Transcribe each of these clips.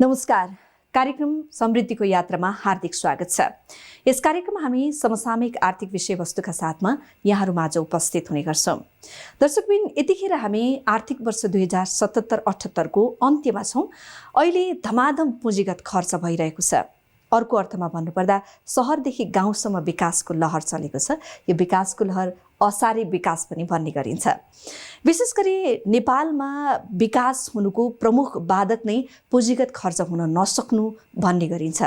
नमस्कार। कार्यक्रम समृद्धिको यात्रामा हार्दिक स्वागत छ। यस कार्यक्रममा हामी समसामयिक आर्थिक विषयवस्तुका साथमा यहाँहरूमाझ उपस्थित हुने गर्छौं। दर्शकबिन, यतिखेर हामी आर्थिक वर्ष 2077-78 को अन्त्यमा छौं। अहिले धमाधम पुँजीगत खर्च भइरहेको छ। अर्को अर्थमा भन्नुपर्दा शहरदेखि गाउँसम्म विकासको लहर चलेको छ। यो विकासको लहर असारे विकास पनि भन्ने गरिन्छ। विशेष गरी नेपालमा विकास हुनुको प्रमुख बाधक नै पुँजीगत खर्च हुन नसक्नु भन्ने गरिन्छ।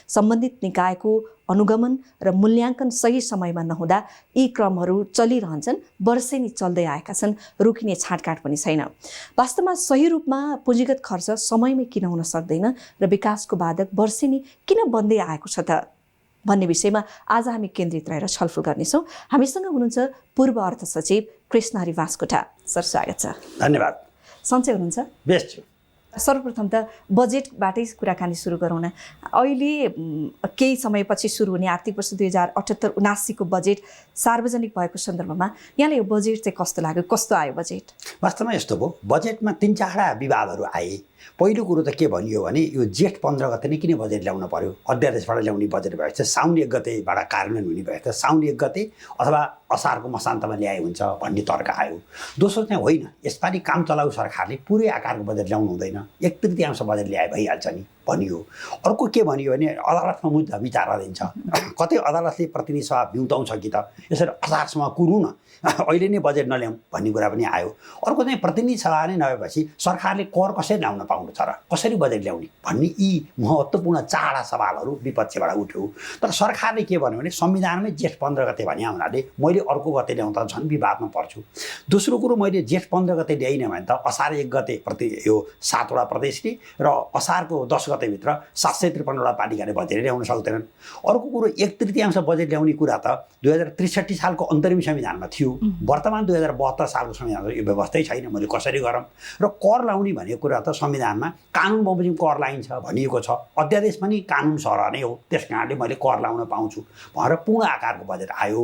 सम्बन्धित निकायको अनुगमन र मूल्याङ्कन सही समयमा नहुँदा यी क्रमहरू चलिरहन्छन्, वर्षेनी चल्दै आएका छन्, रोकिने छाँटकाँट पनि छैन। वास्तवमा सही रूपमा पुँजीगत खर्च समयमै किन हुन सक्दैन र विकासको बाधक वर्षेनी किन बन्दै आएको छ त भन्ने विषयमा आज हामी केन्द्रित रहेर छलफल गर्नेछौँ। हामीसँग हुनुहुन्छ पूर्व अर्थ सचिव कृष्णहरि बास्कोटा। सर, स्वागत छ। धन्यवाद। सन्चै हुनुहुन्छ? बेस्ट छु। सर्वप्रथम त बजेटबाटै कुराकानी सुरु गरौँ न। अहिले केही समयपछि सुरु हुने आर्थिक वर्ष 2078-79 को बजेट सार्वजनिक भएको सन्दर्भमा यहाँलाई यो बजेट चाहिँ कस्तो लाग्यो? कस्तो आयो बजेट? वास्तवमा यस्तो भयो, बजेटमा 3-4 विवादहरू आए। पहिलो कुरो त के भनियो भने यो जेठ 15 गते नै किन बजेट ल्याउन पर्यो? अध्यादेशबाट ल्याउने बजेट भएको छ, साउन 1 गतेबाट कार्यान्वयन हुने भएको छ, साउन 1 गते अथवा असारको मसान्तमा ल्याए हुन्छ भन्ने तर्क आयो। दोस्रो चाहिँ होइन, यसपालि काम चलाउ सरकारले पुरै आकारको बजेट ल्याउनु हुँदैन, 1/3 बजेट ल्याए भइहाल्छ नि भनियो। अर्को के भनियो भने अदालतमा मुद्दा विचाराधीन छ। कतै अदालतले प्रतिनिधि सभा बिउताउँछ कि त यसरी असारसम्म कुरौँ न, अहिले नै बजेट नल्याउँ भन्ने कुरा पनि आयो। अर्को चाहिँ प्रतिनिधि सभा नै नभएपछि सरकारले कर कसरी ल्याउन पाउनु छ र, कसरी बजेट ल्याउने भन्ने यी महत्त्वपूर्ण 4 सवालहरू विपक्षबाट उठ्यो। तर सरकारले के भन्यो भने संविधानमै जेठ 15 गते भने हुनाले मैले अर्को गते ल्याउँदा झन् विवादमा पर्छु। दोस्रो कुरो, मैले जेठ 15 गते ल्याइनँ भने त असार 1 गते यो 7 वटा प्रदेशले र असारको 10 गतेभित्र 753 वटा पालिकाले बजेट ल्याउन सक्दैनन्। अर्को कुरो, 1/3 बजेट ल्याउने कुरा त 2063 सालको अन्तरिम संविधानमा थियो। वर्तमान 2072 सालको संविधानमा यो व्यवस्थै छैन। मैले कसरी गरौँ? र कर लाउने भन्ने कुरा त संविधानमा कानुन बमोजिम कर लाइन्छ भनिएको छ। अध्यादेश पनि कानुन सरह नै हो, त्यस कारणले मैले कर लाउन पाउँछु भनेर पूर्ण आकारको बजेट आयो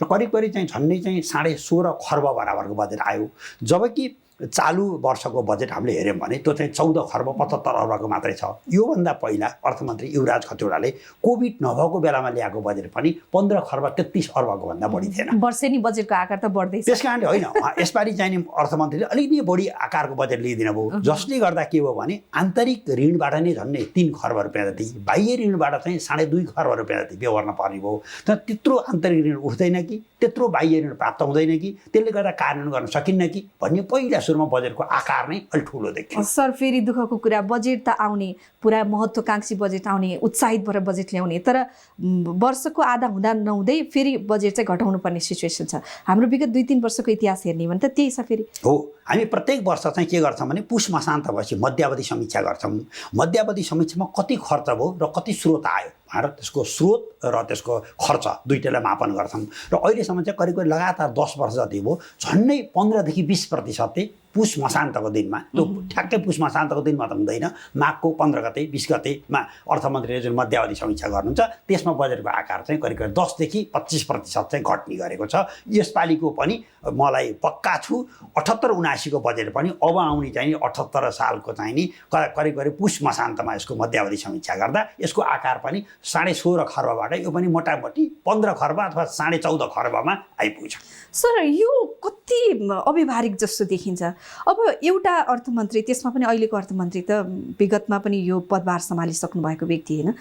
र करिब चाहिँ झन्डै चाहिँ 16.5 खर्ब बराबरको बजेट आयो। जबकि चालु वर्षको बजेट हामीले हेऱ्यौँ भने त्यो चाहिँ 14 खर्ब 75 अर्बको मात्रै छ। योभन्दा पहिला अर्थमन्त्री युवराज खतिवडाले कोभिड नभएको बेलामा ल्याएको बजेट पनि 15 खर्ब 33 अर्बको भन्दा बढी थिएन। वर्षेनी बजेटको आकार त बढ्दैछ। त्यस कारणले होइन, यसपालि चाहिँ अर्थमन्त्रीले अलिकति बढी आकारको बजेट लिइदिनु भयो, जसले गर्दा के भयो भने आन्तरिक ऋणबाट नै झन्डै 3 खर्ब रुपियाँ जति, बाह्य ऋणबाट चाहिँ 2.5 खर्ब रुपियाँ जति व्यवहार्न पर्ने भयो। तर त्यत्रो आन्तरिक ऋण उठ्दैन कि, त्यत्रो बाह्य ऋण प्राप्त हुँदैन कि, त्यसले गर्दा कार्यान्वयन गर्न सकिन्न कि भन्ने पहिला सुरुमा बजेटको आकार नै अलि ठुलो देखियो। सर, फेरि दुःखको कुरा, बजेट त आउने, पुरा महत्त्वाकांक्षी बजेट आउने, उत्साहित भएर बजेट ल्याउने, तर वर्षको आधा हुँदा नहुँदै फेरि बजेट चाहिँ घटाउनु पर्ने सिचुएसन छ। हाम्रो विगत 2-3 वर्षको इतिहास हेर्ने भने त त्यही छ। फेरि हो, हामी प्रत्येक वर्ष चाहिँ के गर्छौँ भने पुष मसान्त भएपछि मध्यावधि समीक्षा गर्छौँ। मध्यावधि समीक्षामा कति खर्च भयो र कति स्रोत आयो भनेर त्यसको स्रोत र त्यसको खर्च दुईटैलाई मापन गर्छौँ। र अहिलेसम्म चाहिँ करिब लगातार 10 वर्ष जति भयो, झन्डै 15 देखि 20% पुष मसान्तको दिनमा, त्यो ठ्याक्कै पुष मसान्तको दिनमा त हुँदैन, माघको 15 गते 20 गतेमा अर्थमन्त्रीले जुन मध्यावधि समीक्षा गर्नुहुन्छ त्यसमा बजेटको आकार चाहिँ करिब 10 देखि 25% चाहिँ घट्ने गरेको छ। यसपालिको पनि मलाई पक्का छु 78-79 को बजेट पनि अब आउने चाहिँ 78 सालको चाहिँ नि करिब पुष मसान्तमा यसको मध्यावधि समीक्षा गर्दा यसको आकार पनि 16.5 खर्बबाट यो पनि मोटामोटी 15 खर्ब अथवा 14.5 खर्बमा आइपुग्छ। सर, यो कति अव्यावहारिक जस्तो देखिन्छ। अब एउटा अर्थमन्त्री, त्यसमा पनि अहिलेको अर्थमन्त्री त विगतमा पनि यो पदभार सम्हालिसक्नु भएको व्यक्ति होइन,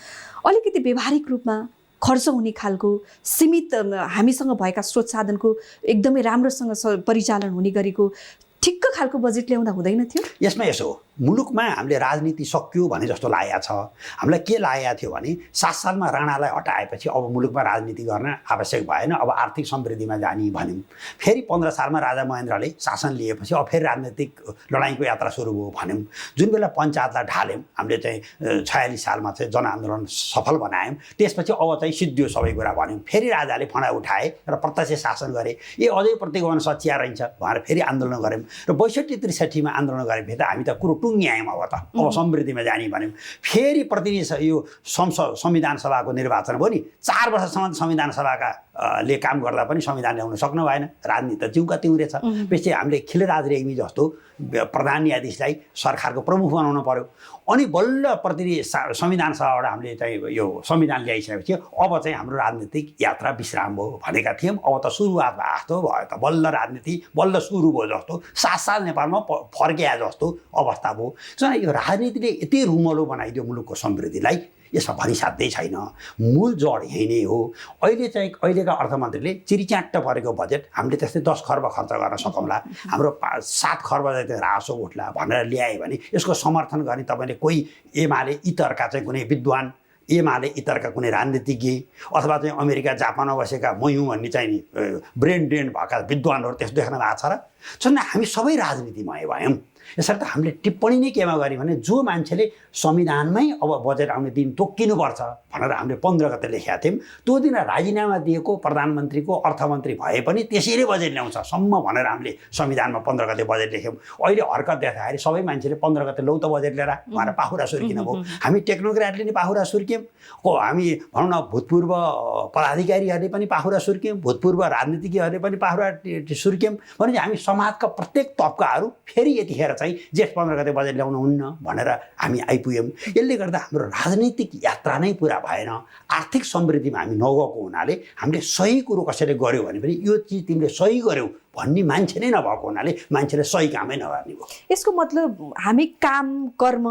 अलिकति व्यावहारिक रूपमा खर्च हुने खालको सीमित हामीसँग भएका स्रोत साधनको एकदमै राम्रोसँग परिचालन हुने गरेको ठिक्क खालको बजेट ल्याउँदा हुँदैन थियो? यसमा यसो हो, मुलुकमा हामीले राजनीति सकियो भने जस्तो लागेको छ। हामीलाई के लागेको थियो भने 7 सालमा राणालाई हटाएपछि अब मुलुकमा राजनीति गर्न आवश्यक भएन, अब आर्थिक समृद्धिमा जाने भन्यौँ। फेरि 15 सालमा राजा महेन्द्रले शासन लिएपछि अब फेरि राजनीतिक लडाइँको यात्रा सुरु भयो भन्यौँ। जुन बेला पञ्चायतलाई ढाल्यौँ हामीले चाहिँ 46 सालमा चाहिँ जनआन्दोलन सफल बनायौँ। त्यसपछि अब चाहिँ सिद्धियो सबै कुरा भन्यौँ। फेरि राजाले फडा उठाए र प्रत्यक्ष शासन गरे। अझै प्रतिगमन सच्याएर रहन्छ भनेर फेरि आन्दोलन गऱ्यौँ र 62-63 मा आन्दोलन गरेपछि त हामी त कुरो टुङ्ग्यायौँ। अब समृद्धिमा जाने भन्यौँ। फेरि प्रतिनिधि यो संविधान सभाको निर्वाचन भयो नि, 4 वर्षसम्म संविधान सभाका ले काम गर्दा पनि संविधान ल्याउन सक्नु भएन। राजनीति त जिउका तिउरे छ। पछि हामीले खिलराज रेग्मी जस्तो प्रधान न्यायाधीशलाई सरकारको प्रमुख बनाउन पर्यो। अनि बल्ल संविधान सभाबाट हामीले चाहिँ यो संविधान ल्याइसकेपछि अब चाहिँ हाम्रो राजनीतिक यात्रा विश्राम भयो भनेका थियौँ। अब त सुरुवात भयो जस्तो भयो त, बल्ल राजनीति बल्ल सुरु भयो जस्तो, 7 साल नेपालमा फर्किया जस्तो अवस्था भयो। यो राजनीतिले यति रुमलो बनाइदियो मुलुकको समृद्धिलाई, यसमा भनिसाध्यै छैन। मूल जड यही नै हो। अहिले चाहिँ अहिलेका अर्थमन्त्रीले चिरिच्याट्ट परेको बजेट हामीले त्यस्तै 10 खर्ब खर्च गर्न सकौँला, हाम्रो 7 खर्ब जति रासो उठ्ला भनेर ल्याए भने यसको समर्थन गर्ने तपाईँले कोही एमाले इतरका चाहिँ कुनै विद्वान, एमाले इतरका कुनै राजनीतिज्ञ अथवा चाहिँ अमेरिका जापानमा बसेका मयौँ भन्ने चाहिँ नि ब्रेन ड्रेन भएका विद्वानहरू त्यस्तो देख्न भएको छ र? छन्। हामी सबै राजनीतिमय भयौँ। यसर्थ हामीले टिप्पणी नै केमा गऱ्यौँ भने जो मान्छेले संविधानमै अब बजेट आउने दिन तोकिनुपर्छ भनेर हामीले 15 गते लेखेका थियौँ, त्यो दिन राजीनामा दिएको प्रधानमन्त्रीको अर्थमन्त्री भए पनि त्यसैले बजेट ल्याउँछ सम्म भनेर हामीले संविधानमा 15 गते बजेट लेख्यौँ। अहिले हरकत देखाएर सबै मान्छेले 15 गते लौ त बजेट लिएर उहाँहरू पाखुरा सुर्किन भयो। हामी टेक्नोक्राटले नि पाखुरा सुर्क्यौँ, हामी भनौँ न भूतपूर्व पदाधिकारीहरूले पनि पाखुरा सुर्क्यौँ, भूतपूर्व राजनीतिज्ञहरूले पनि पाखुरा सुर्क्यौँ। भने हामी समाजका प्रत्येक तबकाहरू फेरि यतिखेर चाहिँ जेठ 15 गते बजेट ल्याउनु हुन्न भनेर हामी आइपुग्यौँ। यसले गर्दा हाम्रो राजनीतिक यात्रा नै पुरा भएन। आर्थिक समृद्धिमा हामी नगएको हुनाले हामीले सही कुरो कसैले गर्यो भने पनि यो चिज तिमीले सही गर्यौ भन्ने मान्छे नै नभएको हुनाले मान्छेले सही कामै नगर्ने भयो। यसको मतलब हामी काम कर्म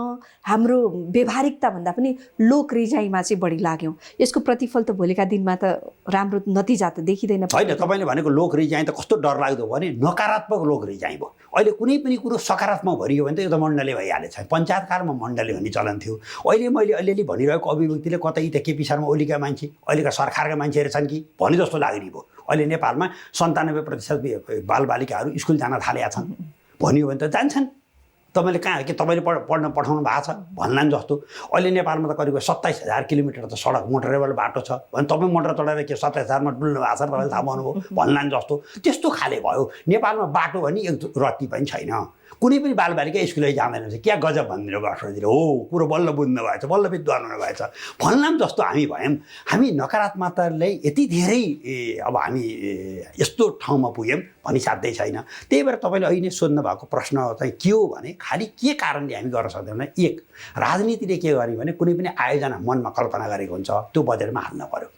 हाम्रो व्यवहारिकता भन्दा पनि लोक रिजाइमा चाहिँ बढी लाग्यौँ। यसको प्रतिफल त भोलिका दिनमा त राम्रो नतिजा त देखिँदैन। होइन, तपाईँले भनेको लोक रिजाइ त कस्तो डरलाग्दो भने नकारात्मक लोक रिजाइ भयो। अहिले कुनै पनि कुरो सकारात्मक भरियो भने त यो त मण्डले भइहालेछ। पञ्चायत कालमा मण्डले भन्ने चलन थियो। अहिले मैले अलिअलि भनिरहेको अभिव्यक्तिले कतै त केपी शर्मा ओलीका मान्छे अहिलेका सरकारका मान्छेहरू छन् कि भने जस्तो लाग्ने भयो। अहिले नेपालमा 97% बालबालिकाहरू स्कुल जान थालेका छन् भनियो भने त जान्छन्। तपाईँले कहाँ के तपाईँले पढ्न पठाउनु भएको छ भन्लान् जस्तो। अहिले नेपालमा त करिब 27,000 किलोमिटर त सडक मोटरेबल बाटो छ भने तपाईँ मोटर चढाएर के 27,000मा डुल्नु भएको छ तपाईँले थाहा पाउनुभयो भन्लान् जस्तो। त्यस्तो खाले भयो। नेपालमा बाटो भने एक रत्ती पनि छैन। कुनै पनि बालबालिका स्कुलै जाँदैन रहेछ। क्या गजब भनिदिनु भयो हो, कुरो बल्ल बुझ्नु भएछ, बल्ल विद्वान हुनु भएछ भन्लाम जस्तो हामी भयौँ। हामी नकारात्मकताले यति धेरै अब हामी यस्तो ठाउँमा पुग्यौँ भनिसाध्यै छैन। त्यही भएर तपाईँले अहिले सोध्नु भएको प्रश्न चाहिँ के हो भने खालि के कारणले हामी गर्न सक्दैनौँ। एक, राजनीतिले के गर्यो भने कुनै पनि आयोजना मनमा कल्पना गरेको हुन्छ त्यो बजेटमा हाल्न पर्यो।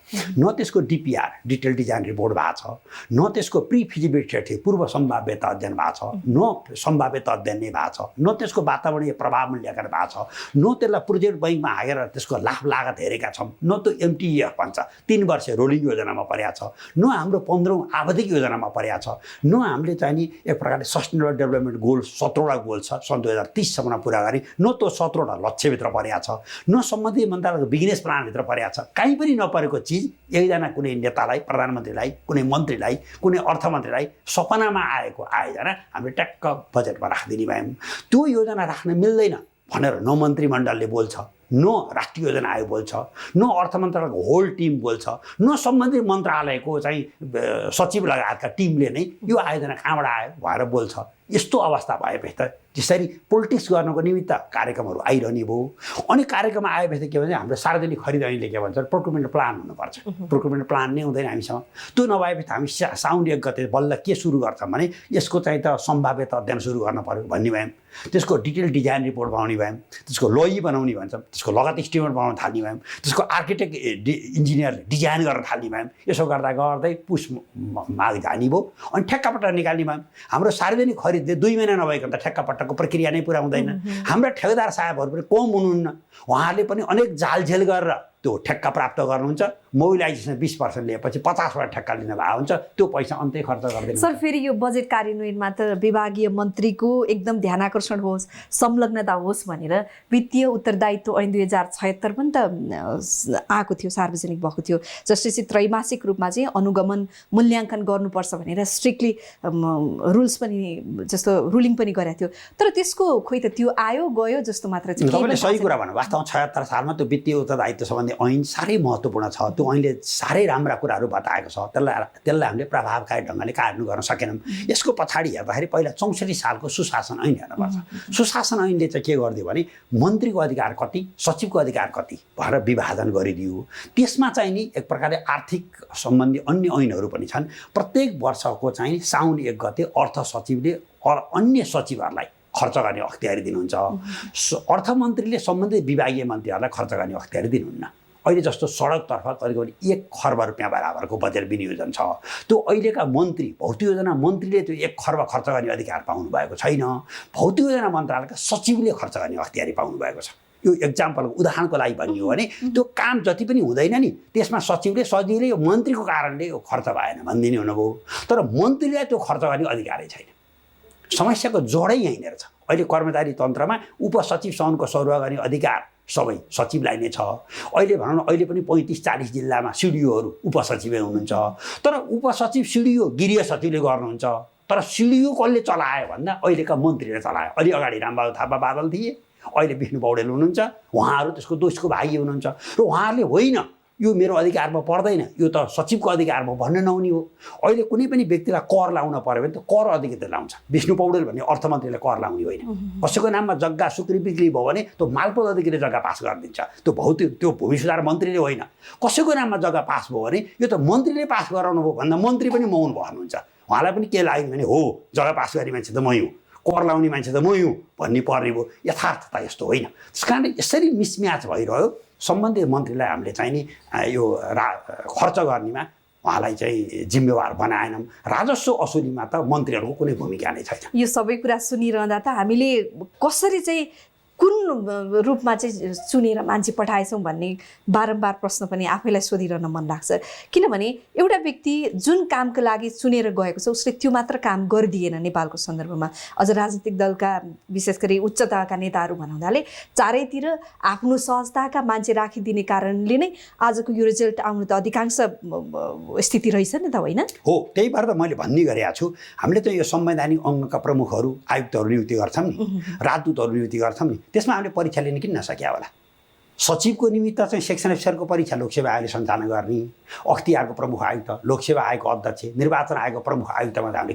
न त्यसको डिपिआर डिटेल डिजाइन रिपोर्ट भएको छ, न त्यसको प्री फिजिबिलिटी पूर्व सम्भाव्यता अध्ययन भएको छ, न सम्भाव्यता अध्ययन नै भएको छ, न त्यसको वातावरणीय प्रभाव मूल्याङ्कन भएको छ, न त्यसलाई प्रोजेक्ट बैङ्कमा हालेर त्यसको लाभ लागत हेरेका छौँ, न त्यो एमटिएफ भन्छ 3 वर्ष रोलिङ योजनामा परेको छ, न हाम्रो 15औँ आवधिक योजनामा परेको छ, न हामीले चाहिँ नि एक प्रकारले सस्टेनेबल डेभलपमेन्ट गोल 17वटा गोल छ सन् 2030 सम्म पुरा गर्ने, न त्यो 17वटा लक्ष्यभित्र परेको छ, न सम्बन्धित मन्त्रालयको बिजनेस प्लानभित्र परेको छ। कहीँ पनि नपरेको चिज एकजना कुनै नेतालाई, प्रधानमन्त्रीलाई, कुनै मन्त्रीलाई, कुनै अर्थमन्त्रीलाई सपनामा आएको आयोजना हामीले ट्याक्क बजेटमा राखिदिने भयौँ। त्यो योजना राख्न मिल्दैन भनेर न मन्त्रीमण्डलले बोल्छ, न राष्ट्रिय योजना आयोग बोल्छ, न अर्थ मन्त्रालयको होल टिम बोल्छ, न सम्बन्धित मन्त्रालयको चाहिँ सचिव लगायतका टिमले नै यो आयोजना कहाँबाट आयो भनेर बोल्छ। यस्तो अवस्था भएपछि त त्यसरी पोलिटिक्स गर्नको निमित्त कार्यक्रमहरू आइरहने भयो। अनि कार्यक्रम आएपछि के भन्छ हाम्रो सार्वजनिक खरिद ऐनले के भन्छ प्रोक्युरमेन्ट प्लान हुनुपर्छ। प्रोक्युरमेन्ट प्लान नै हुँदैन हामीसँग। त्यो नभएपछि हामी साउन 1 गते बल्ल के सुरु गर्छौँ भने यसको चाहिँ त सम्भाव्यता अध्ययन सुरु गर्न पर्यो भन्ने भयौँ। त्यसको डिटेल डिजाइन रिपोर्ट बनाउने भयौँ, त्यसको लई बनाउने भन्छ, त्यसको लगत इस्टिमेट बनाउन थाल्ने भयौँ, त्यसको आर्किटेक्ट इन्जिनियरले डिजाइन गर्न थाल्ने भयौँ। यसो गर्दा गर्दै पुस माग जाने भयो अनि ठ्याक्कापट्टा निकाल्ने भयौँ। हाम्रो सार्वजनिक खरिदले 2 महिना नभइकन त ठ्याक्कापट्टाको प्रक्रिया नै पुरा हुँदैन। हाम्रा ठेकेदार साहबहरू पनि कम हुनुहुन्न, उहाँहरूले पनि अनेक जालझेल गरेर त्यो ठेक्का प्राप्त गर्नुहुन्छ। मोबिलाइजेसन 20% लिएपछि 50वटा ठेक्का लिन भएको हुन्छ, त्यो पैसा अन्तै खर्च गर्दैन। सर फेरि यो बजेट कार्यान्वयनमा त विभागीय मन्त्रीको एकदम ध्यानाकर्षण होस्, संलग्नता होस् भनेर वित्तीय उत्तरदायित्व ऐन 2076 पनि त आएको थियो, सार्वजनिक भएको थियो, जसले चाहिँ त्रैमासिक रूपमा चाहिँ अनुगमन मूल्याङ्कन गर्नुपर्छ भनेर स्ट्रिक्टली रुल्स पनि जस्तो रुलिङ पनि गरेको थियो। तर त्यसको खोइ त त्यो आयो गयो जस्तो मात्र चाहिँ। तपाईँले सही कुरा भन्नु। वास्तवमा 76 सालमा त्यो वित्तीय उत्तरदायित्व सम्बन्धी ऐन साह्रै महत्त्वपूर्ण छ। त्यो ऐनले साह्रै राम्रा कुराहरू बताएको छ, त्यसलाई हामीले प्रभावकारी ढङ्गले कार्यान्वयन गर्न सकेनौँ। यसको पछाडि हेर्दाखेरि पहिला 64 सालको सुशासन ऐन हेर्नुपर्छ। सुशासन ऐनले चाहिँ के गरिदियो भने मन्त्रीको अधिकार कति, सचिवको अधिकार कति भनेर विभाजन गरिदियो। त्यसमा चाहिँ नि एक प्रकारले आर्थिक सम्बन्धी अन्य ऐनहरू पनि छन्। प्रत्येक वर्षको चाहिँ साउन 1 गते अर्थ सचिवले अन्य सचिवहरूलाई खर्च गर्ने अख्तियारी दिनुहुन्छ। अर्थमन्त्रीले सम्बन्धित विभागीय मन्त्रीहरूलाई खर्च गर्ने अख्तियारी दिनुहुन्न। अहिले जस्तो सडकतर्फ करिब 1 खर्ब रुपियाँ बराबरको बजेट विनियोजन छ। त्यो अहिलेका मन्त्री, भौतिक योजना मन्त्रीले त्यो 1 खर्ब खर्च गर्ने अधिकार पाउनु भएको छैन। भौतिक योजना मन्त्रालयका सचिवले खर्च गर्ने अख्तियारी पाउनु भएको छ। यो एक्जाम्पल उदाहरणको लागि भनियो भने त्यो काम जति पनि हुँदैन नि, त्यसमा सचिवले सजिलै यो मन्त्रीको कारणले यो खर्च भएन भनिदिने हुनुभयो। तर मन्त्रीलाई त्यो खर्च गर्ने अधिकारै छैन। समस्याको जोडै यहीँनिर छ। अहिले कर्मचारी तन्त्रमा उपसचिव सदनको सरुवा गर्ने अधिकार सबै सचिवलाई नै छ। अहिले भनौँ न, अहिले पनि 35-40 जिल्लामा सिडिओहरू उपसचिवै हुनुहुन्छ। तर उपसचिव सिडिओ गृह सचिवले गर्नुहुन्छ। तर सिडिओ कसले चलायो भन्दा अहिलेका मन्त्रीले चलायो। अलि अगाडि रामबहादुर थापा बादल थिए, अहिले विष्णु पौडेल हुनुहुन्छ। उहाँहरू त्यसको दोषको भागी हुनुहुन्छ र उहाँहरूले होइन यो मेरो अधिकारमा पर्दैन, यो त सचिवको अधिकारमा भन्न नहुने हो। अहिले कुनै पनि व्यक्तिलाई कर लाउन पर्यो भने त कर अधिकृतले लाउँछ। विष्णु पौडेल भन्ने अर्थमन्त्रीले कर लाउने होइन। कसैको नाममा जग्गा सुक्री बिक्री भयो भने त्यो मालपोत अधिकृतले जग्गा पास गरिदिन्छ। त्यो भूमि सुधार मन्त्रीले होइन। कसैको नाममा जग्गा पास भयो भने यो त मन्त्रीले पास गराउनु भयो भन्दा मन्त्री पनि मौन भन्नुहुन्छ। उहाँलाई पनि के लाग्यो भने हो जग्गा पास गर्ने मान्छे त मै हुँ, कर लाउने मान्छे त मै हुँ भन्ने पर्ने भयो। यथार्थता यस्तो होइन। त्यस कारणले यसरी मिसम्याच भइरह्यो। सम्बन्धित मन्त्रीलाई हामीले चाहिँ नि यो खर्च गर्नेमा उहाँलाई चाहिँ जिम्मेवार बनाएनौँ। राजस्व असुलीमा त मन्त्रीहरूको कुनै भूमिका नै छैन। यो सबै कुरा सुनिरहँदा त हामीले कसरी चाहिँ कुन रूपमा चाहिँ चुनेर मान्छे पठाएछौँ भन्ने बारम्बार प्रश्न पनि आफैलाई सोधिरहन मन लाग्छ। किनभने एउटा व्यक्ति जुन कामको लागि चुनेर गएको छ उसले त्यो मात्र काम गरिदिएन। नेपालको सन्दर्भमा अझ राजनीतिक दलका विशेष गरी उच्च तहका नेताहरू भन्नाले चारैतिर आफ्नो सहजताका मान्छे राखिदिने कारणले नै आजको यो रिजल्ट आउनु त अधिकांश स्थिति रहेछ नि त, होइन? हो, त्यही भएर त मैले भन्ने गरेको छु। हामीले त यो संवैधानिक अङ्गका प्रमुखहरू आयुक्तहरू नियुक्ति गर्छौँ नि, राजदूतहरू नियुक्ति गर्छौँ नि, त्यसमा हामीले परीक्षा लिन किन नसक्या होला? सचिवको निमित्त चाहिँ सेक्सन अफिसरको परीक्षा लोकसेवा आयोगले सञ्चालन गर्ने, अख्तियारको प्रमुख आयुक्त, लोकसेवा आयोगको अध्यक्ष, निर्वाचन आयोगको प्रमुख आयुक्तमा हामीले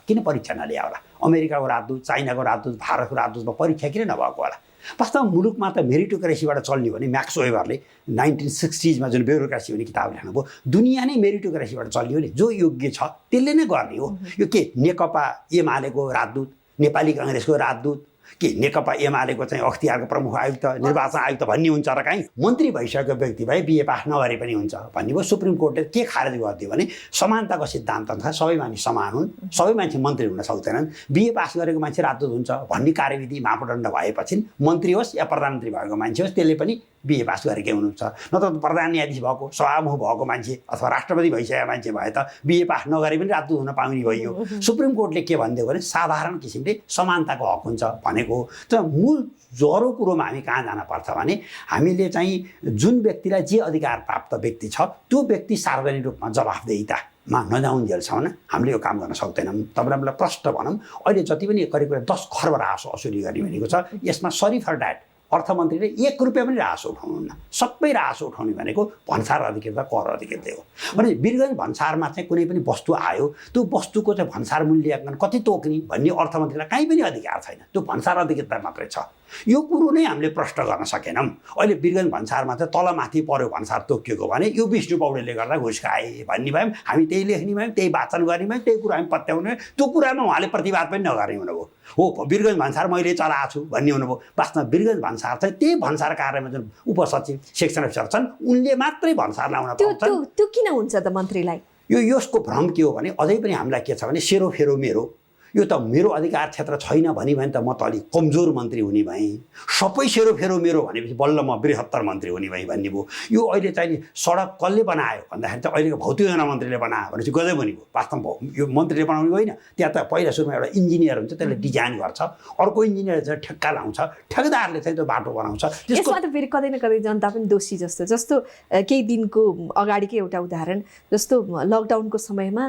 किन परीक्षा नलिया होला? अमेरिकाको राजदूत, चाइनाको राजदूत, भारतको राजदूतमा परीक्षा किन नभएको होला? वास्तवमा मुलुकमा त मेरिटोक्रेसीबाट चल्ने भने म्याक्स वेबरले 1960s जुन ब्युरोक्रेसी भन्ने किताब लेख्नुभयो, दुनियाँ नै मेरिटोक्रेसीबाट चल्ने हो नि। जो योग्य छ त्यसले नै गर्ने हो। यो के नेकपा एमालेको राजदूत, नेपाली काङ्ग्रेसको राजदूत, के नेकपा एमालेको चाहिँ अख्तियारको प्रमुख आयुक्त, निर्वाचन आयुक्त भन्ने हुन्छ र काहीँ मन्त्री भइसकेको व्यक्ति भए बिए पास नगरे पनि हुन्छ भन्ने भयो। सुप्रिम कोर्टले के खारेज गरिदियो भने समानताको सिद्धान्त अनुसार सबै मान्छे समान हुन्, सबै मान्छे मन्त्री हुन सक्दैनन्, बिए पास गरेको मान्छे राजदूत हुन्छ भन्ने कार्यविधि मापदण्ड भएपछि मन्त्री होस् या प्रधानमन्त्री भएको मान्छे होस् त्यसले पनि बिए पास गरेकै हुनुहुन्छ। नत्र प्रधान न्यायाधीश भएको, सभामुख भएको मान्छे अथवा राष्ट्रपति भइसकेको मान्छे भए त बिए पास नगरे पनि राजदूत हुन पाउने भइयो। सुप्रिम कोर्टले के भनिदियो भने साधारण किसिमले समानताको हक हुन्छ भनेको। त मूल जरो कुरोमा हामी कहाँ जान पर्छ भने हामीले चाहिँ जुन व्यक्तिलाई जे अधिकार प्राप्त व्यक्ति छ त्यो व्यक्ति सार्वजनिक रूपमा जवाफदेहितामा नजाउन्जेलसम्म हामीले यो काम गर्न सक्दैनौँ। तपाईँलाई प्रष्ट भनौँ, अहिले जति पनि करिब 10 खर्ब राजस्व असुली गर्ने भनेको छ, यसमा सरी फर द्याट अर्थमन्त्रीले 1 रुपियाँ पनि राजस्व उठाउनुहुन्न। सबै राजस्व उठाउने भनेको भन्सार अधिकृत कर अधिकृतले हो। भने वीरगञ्ज भन्सारमा चाहिँ कुनै पनि वस्तु आयो, त्यो वस्तुको चाहिँ भन्सार मूल्याङ्कन कति तोक्ने भन्ने अर्थमन्त्रीलाई कहीँ पनि अधिकार छैन। त्यो भन्सार अधिकृतलाई मात्रै छ। यो कुरो नै हामीले प्रष्ट गर्न सकेनौँ। अहिले वीरगञ्ज भन्सारमा चाहिँ तलमाथि पर्यो भन्सार तोकिएको भने यो विष्णु पौडेलले गर्दा घुस खाए भन्ने भयौँ, हामी त्यही लेख्ने भयौँ, त्यही वाचन गर्ने भयौँ, त्यही कुरा हामी पत्याउने। त्यो कुरामा उहाँले प्रतिवाद पनि नगर्ने हुनुभयो। हो, वीरगञ्ज भन्सार मैले चलाएको छु भन्ने हुनुभयो। वास्तवमा वीरगञ्ज भन्सार चाहिँ त्यही भन्सार कार्यमा जुन उपसचिव सेक्सन अफिसर छन् उनले मात्रै भन्सार लाउन पाउँछन्। त्यो किन हुन्छ त मन्त्रीलाई? यसको भ्रम के हो भने अझै पनि हामीलाई के छ भने सेरो फेरो मेरो, यो त मेरो अधिकार क्षेत्र छैन भने त म त अलिक कमजोर मन्त्री हुने भएँ, सबै सेरो फेरो मेरो भनेपछि बल्ल म बृहत्तर मन्त्री हुने भएँ भन्ने भयो। यो अहिले चाहिँ सडक कसले बनायो भन्दाखेरि चाहिँ अहिलेको भौतिक योजना मन्त्रीले बनायो भनेपछि गजब हुने भयो। वास्तवमा यो मन्त्रीले बनाउने होइन, त्यहाँ त पहिला सुरुमा एउटा इन्जिनियर हुन्छ, त्यसले डिजाइन गर्छ, अर्को इन्जिनियर चाहिँ ठेक्का लाउँछ, ठेकेदारले चाहिँ त्यो बाटो बनाउँछ। यसमा त फेरि कतै न कतै जनता पनि दोषी जस्तो केही दिनको अगाडिकै एउटा उदाहरण जस्तो लकडाउनको समयमा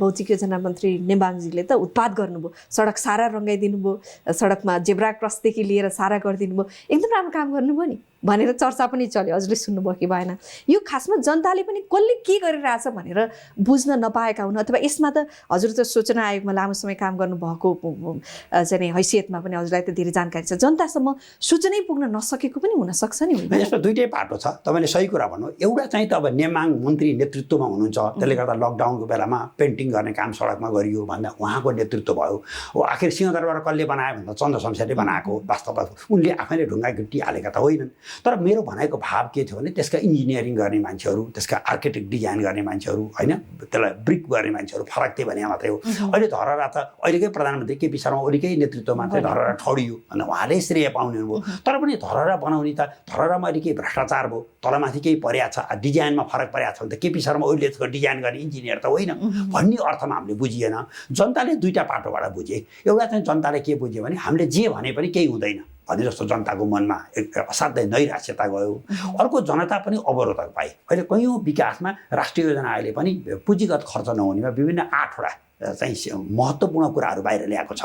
भौतिक योजना मन्त्री नेम्बाङजीले त उत्पाद गर्नुभयो, सडक सारा रङ्गाइदिनु भयो, सडकमा जेब्रा क्रसदेखि लिएर सारा गरिदिनु भयो, एकदम राम्रो काम गर्नुभयो नि। भनेर चर्चा पनि चल्यो, हजुरले सुन्नुभयो कि भएन? यो खासमा जनताले पनि कसले के गरिरहेछ भनेर बुझ्न नपाएका हुन्, अथवा यसमा त हजुर त सूचना आयोगमा लामो समय काम गर्नुभएको चाहिँ हैसियतमा पनि हजुरलाई त धेरै जानकारी छ, जनतासम्म सूचनै पुग्न नसकेको पनि हुनसक्छ नि? यसमा दुईटै पाटो छ, तपाईँले सही कुरा भन्नु। एउटा चाहिँ त अब नेमाङ मन्त्री नेतृत्वमा हुनुहुन्छ, त्यसले गर्दा लकडाउनको बेलामा पेन्टिङ गर्ने काम सडकमा गरियो भन्दा उहाँको नेतृत्व भयो। हो आखिर सिंहदरबार कसले बनायो भन्दा चन्द्र शमशेरले बनाएको, वास्तवमा उनले आफैले ढुङ्गा गिट्टी हालेका त होइनन्। तर मेरो भनाइको भाव के थियो भने त्यसका इन्जिनियरिङ गर्ने मान्छेहरू, त्यसका आर्किटेक्ट डिजाइन गर्ने मान्छेहरू, होइन, त्यसलाई ब्रिक गर्ने मान्छेहरू फरक थिए भने मात्रै हो। अहिले धरहरा त अहिलेकै प्रधानमन्त्री केपी शर्मा ओलीकै नेतृत्वमा चाहिँ धरहरा ठडियो भन्दा उहाँले श्रेय पाउने भयो। तर पनि धरहरा बनाउने त धरहरामा अहिले केही भ्रष्टाचार भयो, तलमाथि केही परेको छ, डिजाइनमा फरक परेको छ भने त केपी शर्मा ओलीले डिजाइन गर्ने इन्जिनियर त होइन भन्ने अर्थमा हामीले बुझिएन। जनताले दुईटा पाटोबाट बुझे। एउटा चाहिँ जनताले के बुझ्यो भने हामीले जे भने पनि केही हुँदैन भने जस्तो जनताको मनमा एक असाध्यै नैराश्यता गयो। अर्को जनता पनि अवरोधक पाए। अहिले कैयौँ विकासमा राष्ट्रिय योजना अहिले पनि पुँजीगत खर्च नहुनेमा विभिन्न 8वटा चाहिँ महत्त्वपूर्ण कुराहरू बाहिर ल्याएको छ।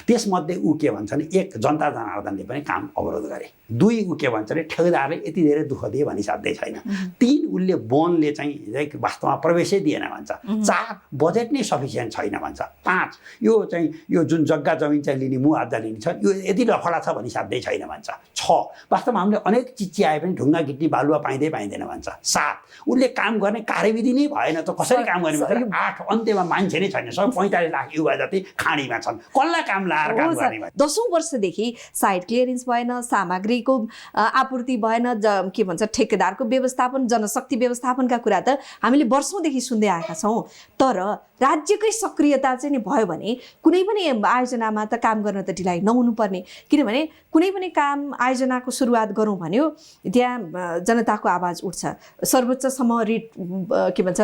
त्यसमध्ये ऊ के भन्छ भने, एक, जनता जनार्दनले पनि काम अवरोध गरे। दुई, ऊ के भन्छ भने ठेकेदारले यति धेरै दुःख दिए भनी साध्यै छैन। तीन, उसले वनले चाहिँ वास्तवमा प्रवेशै दिएन भन्छ। चार, बजेट नै सफिसियन्ट छैन भन्छ। पाँच, यो चाहिँ यो जुन जग्गा जमिन चाहिँ लिने मुआब्जा लिने छ यो यति लफडा छ भनी साध्यै छैन भन्छ। छ, वास्तवमा हामीले अनेक चिज चियाए पनि ढुङ्गा गिट्टी बालुवा पाइँदैन भन्छ। सात, उसले काम गर्ने कार्यविधि नै भएन त कसरी काम गर्ने भन्छ। आठ, अन्त्यमा मान्छे नै छैन, 45 लाख युवा जति खाडीमा छन्, कसलाई काम लाएर काम गर्ने। 10औं वर्षदेखि साइट क्लियरेन्स भएन, सामग्रीको आपूर्ति भएन, के भन्छ ठेकेदारको व्यवस्थापन, जनशक्ति व्यवस्थापनका कुरा त हामीले वर्षौँदेखि सुन्दै आएका छौँ। तर राज्यकै सक्रियता चाहिँ नि भयो भने कुनै पनि आयोजनामा त काम गर्न त ढिलाइ नहुनुपर्ने। किनभने कुनै पनि काम आयोजनाको सुरुवात गरौँ भन्यो त्यहाँ जनताको आवाज उठ्छ, सर्वोच्चसम्म रिट के भन्छ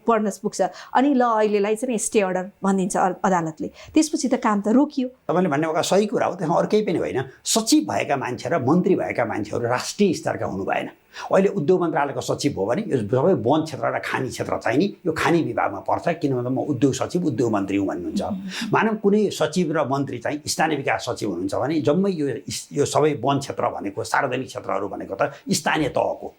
पढ्न पुग्छ, अनि ल अहिलेलाई चाहिँ स्टे अर्डर भनिदिन्छ अदालतले, त्यसपछि त काम त रोकियो। तपाईँले भन्ने एउटा सही कुरा हो। त्यसमा अरू केही पनि होइन। सचिव भएका मान्छे र मन्त्री भएका मान्छेहरू राष्ट्रिय स्तरका हुनु भएन। अहिले उद्योग मन्त्रालयको सचिव हो भने यो सबै वन क्षेत्र र खानी क्षेत्र चाहिँ नि यो खानी विभागमा पर्छ, किनभने म उद्योग सचिव उद्योग मन्त्री हुँ भन्नुहुन्छ। मानव कुनै सचिव र मन्त्री चाहिँ स्थानीय विकास सचिव हुनुहुन्छ भने जम्मै यो सबै वन क्षेत्र भनेको, सार्वजनिक क्षेत्रहरू भनेको त स्थानीय तहको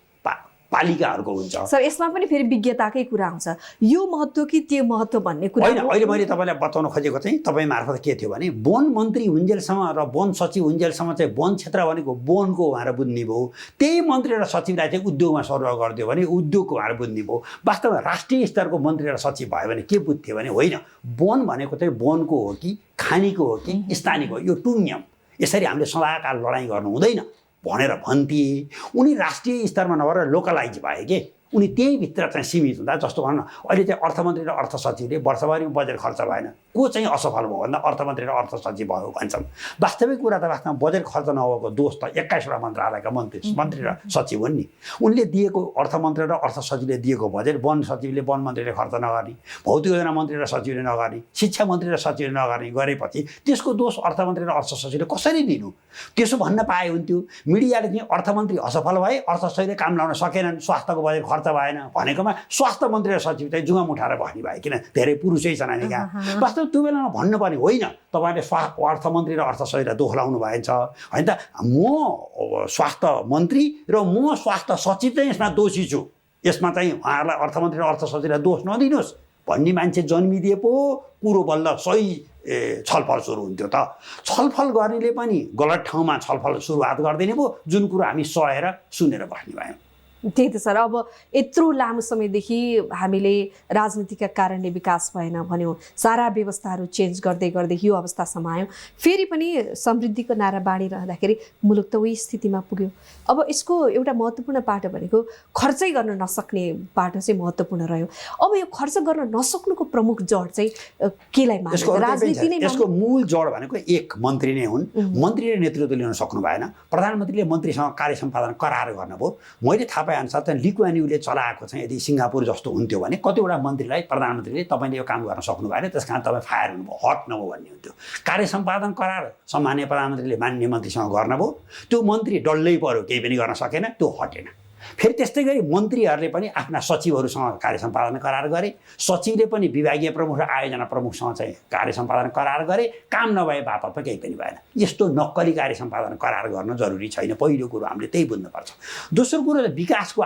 पालिकाहरूको हुन्छ। सर यसमा पनि फेरि विज्ञताकै कुरा आउँछ, यो महत्त्व कि त्यो महत्त्व भन्ने कुरा होइन। अहिले मैले तपाईँलाई बताउन खोजेको चाहिँ तपाईँ मार्फत के थियो भने वन मन्त्री हुन्जेलसम्म र वन सचिव हुन्जेलसम्म चाहिँ वन क्षेत्र भनेको वनको उहाँहरू बुझ्ने भयो। त्यही मन्त्री र सचिवलाई चाहिँ उद्योगमा सरुवा गरिदियो भने उद्योगको उहाँहरू बुझ्ने भयो। वास्तवमा राष्ट्रिय स्तरको मन्त्री र सचिव भयो भने के बुझ्थ्यो भने होइन, वन भनेको चाहिँ वनको हो कि खानीको हो कि स्थानीयको हो, यो टुङ्ग्यम, यसरी हामीले सदाकाल लडाइँ गर्नु हुँदैन भनेर भन्थे। उनी राष्ट्रिय स्तरमा नभएर लोकलाइज भए के, उनी त्यही भित्र चाहिँ सीमित हुँदा। जस्तो भनौँ न अहिले चाहिँ अर्थमन्त्री र अर्थ सचिवले वर्षभरिमा बजेट खर्च भएन, को चाहिँ असफल भयो भन्दा अर्थमन्त्री र अर्थ सचिव भयो भन्छन्। वास्तविक कुरा त वास्तवमा बजेट खर्च नभएको दोष त 21वटा मन्त्रालयका मन्त्री र सचिव हुन् नि। उनले दिएको अर्थमन्त्री र अर्थ सचिवले दिएको बजेट वन सचिवले वन मन्त्रीले खर्च नगर्ने, भौतिक योजना मन्त्री र सचिवले नगर्ने, शिक्षा मन्त्री र सचिवले नगर्ने गरेपछि त्यसको दोष अर्थमन्त्री र अर्थ सचिवले कसरी दिनु? त्यसो भन्न पाए हुन्थ्यो। मिडियाले चाहिँ अर्थमन्त्री असफल भए, अर्थ सचिवले काम लाउन सकेनन्, स्वास्थ्यको बजेट खर्च भएन भनेकोमा स्वास्थ्य मन्त्री र सचिव चाहिँ जुगाम उठाएर बस्ने भए, किन धेरै पुरुषै छन् नि कहाँ। वास्तव त्यो बेलामा भन्नुपर्ने होइन तपाईँले अर्थमन्त्री र अर्थ सचिवलाई दोष लाउनु भएछ होइन त। म स्वास्थ्य मन्त्री र म स्वास्थ्य सचिव चाहिँ यसमा दोषी छु, यसमा चाहिँ उहाँहरूलाई अर्थमन्त्री र अर्थ सचिवलाई दोष नदिनुहोस् भन्ने मान्छे जन्मिदिए पो कुरो बल्ल सही छलफल सुरु हुन्थ्यो त। छलफल गर्नेले पनि गलत ठाउँमा छलफल सुरुवात गरिदिने पो, जुन कुरो हामी सहेर सुनेर बस्ने भयौँ। त्यही त सर, अब यत्रो लामो समयदेखि हामीले राजनीतिका कारणले विकास भएन भन्यौँ, सारा व्यवस्थाहरू चेन्ज गर्दै गर्दै यो अवस्थासम्म आयौँ, फेरि पनि समृद्धिको नारा बाँडिरहँदाखेरि मुलुक त उही स्थितिमा पुग्यो। अब यसको एउटा महत्त्वपूर्ण पाटो भनेको खर्चै गर्न नसक्ने पाटो चाहिँ महत्त्वपूर्ण रह्यो। अब यो खर्च गर्न नसक्नुको प्रमुख जड चाहिँ केलाई मान्छ? राजनीति नै। यसको मूल जड भनेको एक मन्त्री नै हुन्। मन्त्रीले नेतृत्व लिन सक्नु भएन, प्रधानमन्त्रीले मन्त्रीसँग कार्य सम्पादन करार गर्नुभयो। मैले थाहा अनुसार चाहिँ ली कुआन यूले चलाएको चाहिँ यदि सिङ्गापुर जस्तो हुन्थ्यो भने कतिवटा मन्त्रीलाई प्रधानमन्त्रीले तपाईँले यो काम गर्न सक्नु भएन, त्यस कारण तपाईँ फायर हुनुभयो, हट्नुभयो भन्ने हुन्थ्यो। कार्य सम्पादन करार सम्मान्य प्रधानमन्त्रीले मान्य मन्त्रीसँग गर्नुभयो, त्यो मन्त्री डल्लै पऱ्यो, केही पनि गर्न सकेन, त्यो हटेन। फेरि त्यस्तै गरी मन्त्रीहरूले पनि आफ्ना सचिवहरूसँग कार्य सम्पादन करार गरे, सचिवले पनि विभागीय प्रमुख र आयोजना प्रमुखसँग चाहिँ कार्य सम्पादन करार गरे। काम नभए बापत केही पनि भएन। यस्तो नक्कली कार्य सम्पादन करार गर्न जरुरी छैन। पहिलो कुरो हामीले त्यही बुझ्नुपर्छ। दोस्रो कुरो विकासको